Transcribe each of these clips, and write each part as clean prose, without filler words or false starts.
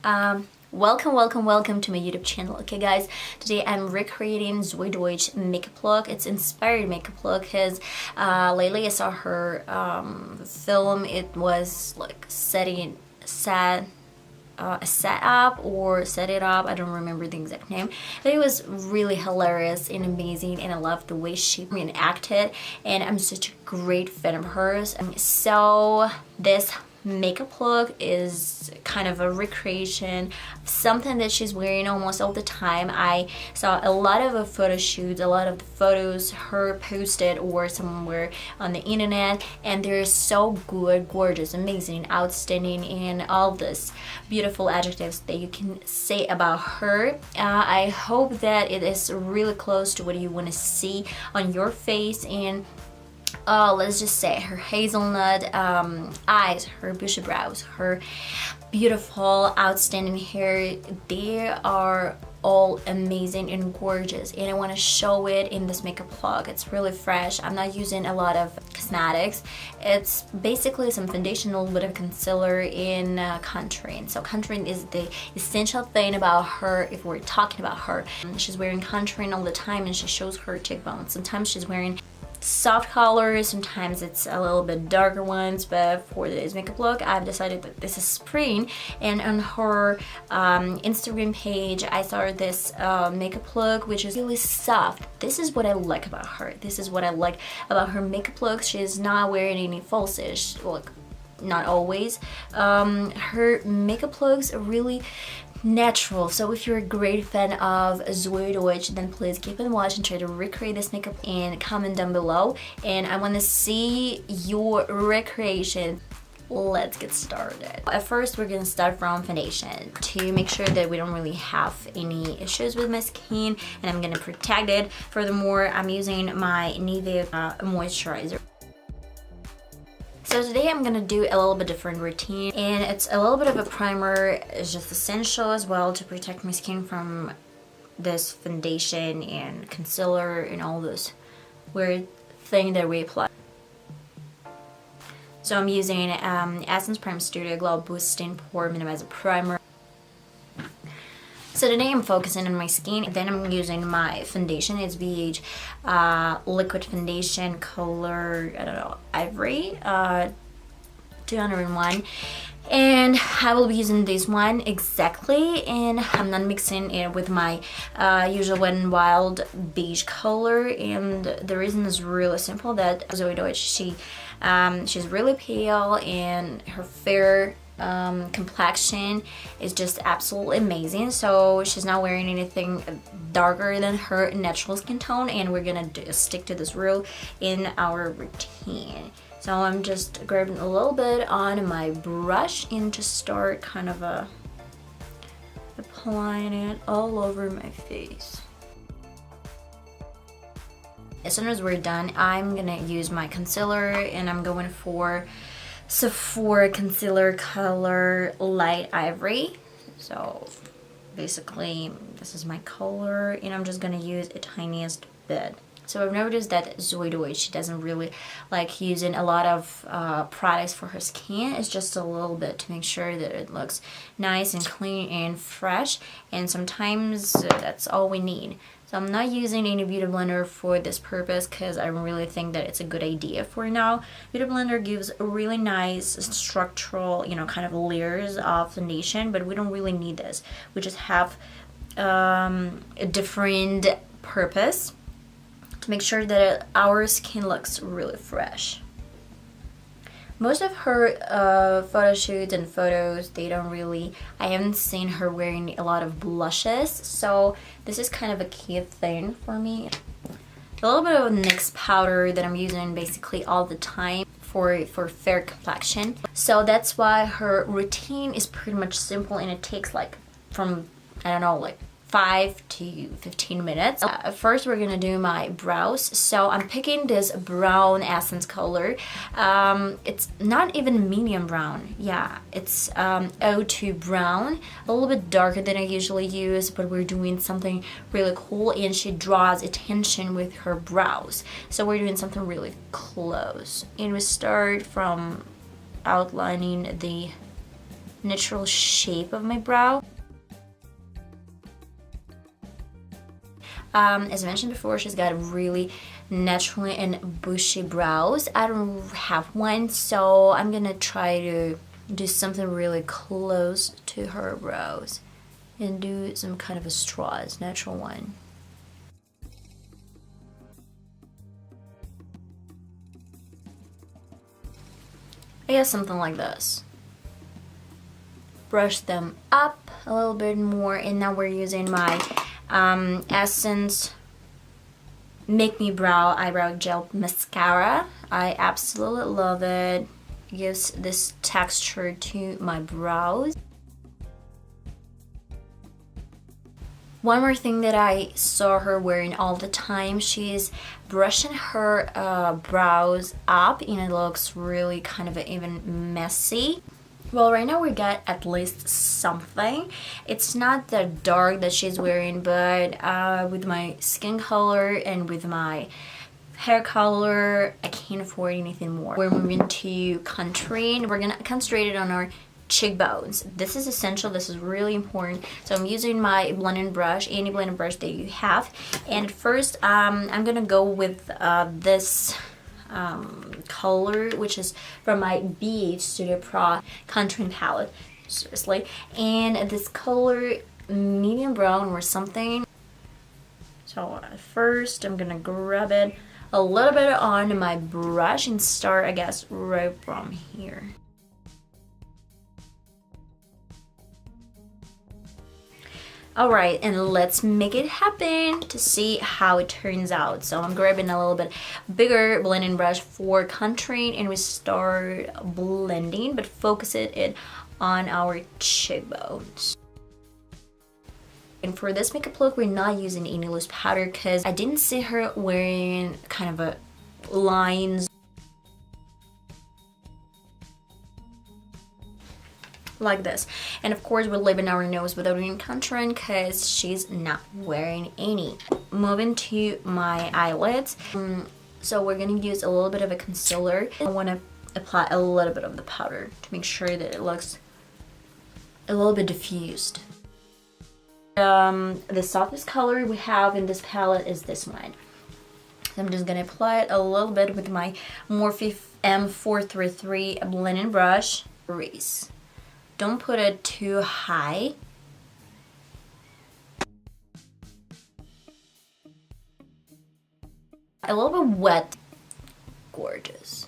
Welcome to my YouTube channel. Okay guys, today I'm recreating Zoey Deutch'S makeup look. It's inspired makeup look because lately I saw her film. It was like set it up. I don't remember the exact name, but it was really hilarious and amazing, and I loved the way she acted, and I'm such a great fan of hers. So this makeup look is kind of a recreation of something that she's wearing almost all the time. I saw a lot of photo shoots, a lot of the photos her posted or somewhere on the internet, and they're so good, gorgeous, amazing, outstanding, and all this beautiful adjectives that you can say about her. I hope that it is really close to what you want to see on your face, and let's just say her hazelnut eyes, her bushy brows, her beautiful, outstanding hair, they are all amazing and gorgeous, and I want to show it in this makeup look. It's really fresh. I'm not using a lot of cosmetics. It's basically some foundation, a little bit of concealer, in contouring. So contouring is the essential thing about her if we're talking about her. She's wearing contouring all the time, and she shows her cheekbones. Sometimes she's wearing soft colors, sometimes it's a little bit darker ones, but for this makeup look I've decided that this is spring, and on her Instagram page I saw this makeup look which is really soft. This is what I like about her. This is what I like about her makeup look. She's not wearing any falsies, look, not always. Her makeup looks are really natural. So if you're a great fan of Zoey Deutch, then please keep on watching, try to recreate this makeup, and comment down below, and I want to see your recreation. Let's get started. At first we're gonna start from foundation to make sure that we don't really have any issues with my skin, and I'm gonna protect it. Furthermore, I'm using my NIVEA moisturizer. So today I'm gonna do a little bit different routine, and it's a little bit of a primer. It's just essential as well to protect my skin from this foundation and concealer and all this weird thing that we apply. So I'm using Essence Prime Studio Glow Boosting Pore Minimizer Primer. So today I'm focusing on my skin, then I'm using my foundation. It's VH liquid foundation color, I don't know, Ivory 201, and I will be using this one exactly, and I'm not mixing it with my usual Wet n Wild beige color. And the reason is really simple, that Zoey Deutch, she's really pale, and her fair complexion is just absolutely amazing, so she's not wearing anything darker than her natural skin tone, and we're gonna stick to this rule in our routine. So I'm just grabbing a little bit on my brush and just start kind of applying it all over my face. As soon as we're done, I'm gonna use my concealer, and I'm going for Sephora concealer color Light Ivory. So basically this is my color, and I'm just gonna use a tiniest bit. So I've noticed that Zoey Deutch, she doesn't really like using a lot of products for her skin. It's just a little bit to make sure that it looks nice and clean and fresh, and sometimes that's all we need. So I'm not using any beauty blender for this purpose because I really think that it's a good idea for now. Beauty blender gives a really nice structural, you know, kind of layers of foundation, but we don't really need this. We just have a different purpose to make sure that our skin looks really fresh. Most of her photo shoots and photos, they don't really, I haven't seen her wearing a lot of blushes, so this is kind of a key thing for me. A little bit of NYX powder that I'm using basically all the time for fair complexion. So that's why her routine is pretty much simple, and it takes like from, I don't know, like 5 to 15 minutes. First we're gonna do my brows. So I'm picking this brown essence color. It's not even medium brown. Yeah, it's 02 brown, a little bit darker than I usually use, but we're doing something really cool, and she draws attention with her brows. So we're doing something really close, and we start from outlining the natural shape of my brow. As I mentioned before, she's got really natural and bushy brows. I don't have one, so I'm gonna try to do something really close to her brows and do some kind of a straws, natural one. I guess something like this. Brush them up a little bit more, and now we're using my Essence Make Me Brow Eyebrow Gel Mascara. I absolutely love it. It gives this texture to my brows. One more thing that I saw her wearing all the time, she's brushing her brows up, and it looks really kind of even messy. Well, right now we got at least something. It's not the dark that she's wearing, but with my skin color and with my hair color, I can't afford anything more. We're moving to contouring. We're gonna concentrate it on our cheekbones. This is essential. This is really important. So I'm using my blending brush, any blending brush that you have. And first, I'm gonna go with this color, which is from my BH Studio Pro contouring palette. Seriously, and this color, medium brown or something. So first, I'm gonna grab it a little bit on my brush and start, I guess, right from here. Alright, and let's make it happen to see how it turns out. So I'm grabbing a little bit bigger blending brush for contouring, and we start blending, but focus it on our cheekbones. And for this makeup look, we're not using any loose powder because I didn't see her wearing kind of a lines like this. And of course, we're leaving our nose without any contouring because she's not wearing any. Moving to my eyelids. So we're gonna use a little bit of a concealer. I want to apply a little bit of the powder to make sure that it looks a little bit diffused. The softest color we have in this palette is this one. So I'm just gonna apply it a little bit with my Morphe M433 blending brush. Grease. Don't put it too high. A little bit wet. Gorgeous.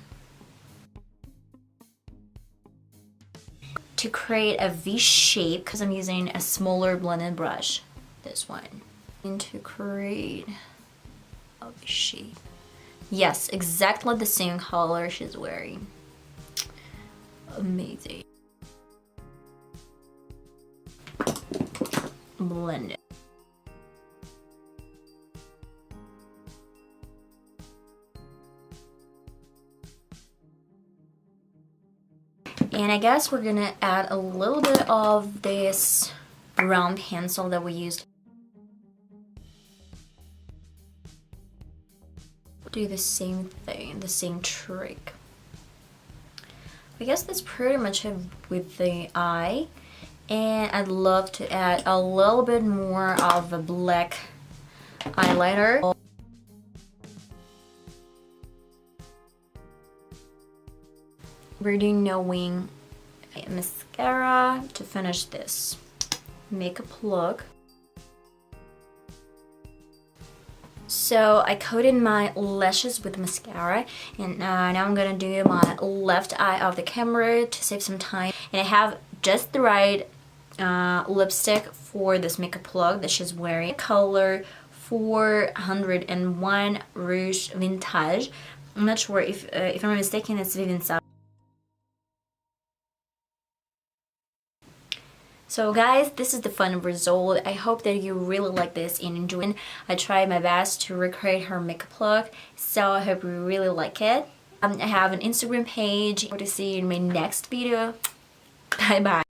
To create a V shape, because I'm using a smaller blending brush, this one, and to create a V shape. Yes, exactly the same color she's wearing. Amazing. Blend it. And I guess we're gonna add a little bit of this brown pencil that we used. Do the same thing, the same trick. I guess that's pretty much it with the eye. And I'd love to add a little bit more of a black eyeliner. We're doing no wing mascara to finish this makeup look. So I coated my lashes with mascara, and now I'm gonna do my left eye of the camera to save some time. And I have just the right lipstick for this makeup look that she's wearing. Color 401 Rouge Vintage. I'm not sure if I'm mistaken, it's Vivienne. So guys, this is the final result. I hope that you really like this and enjoy it. I tried my best to recreate her makeup look, so I hope you really like it. I have an Instagram page. I hope to see you in my next video. Bye bye.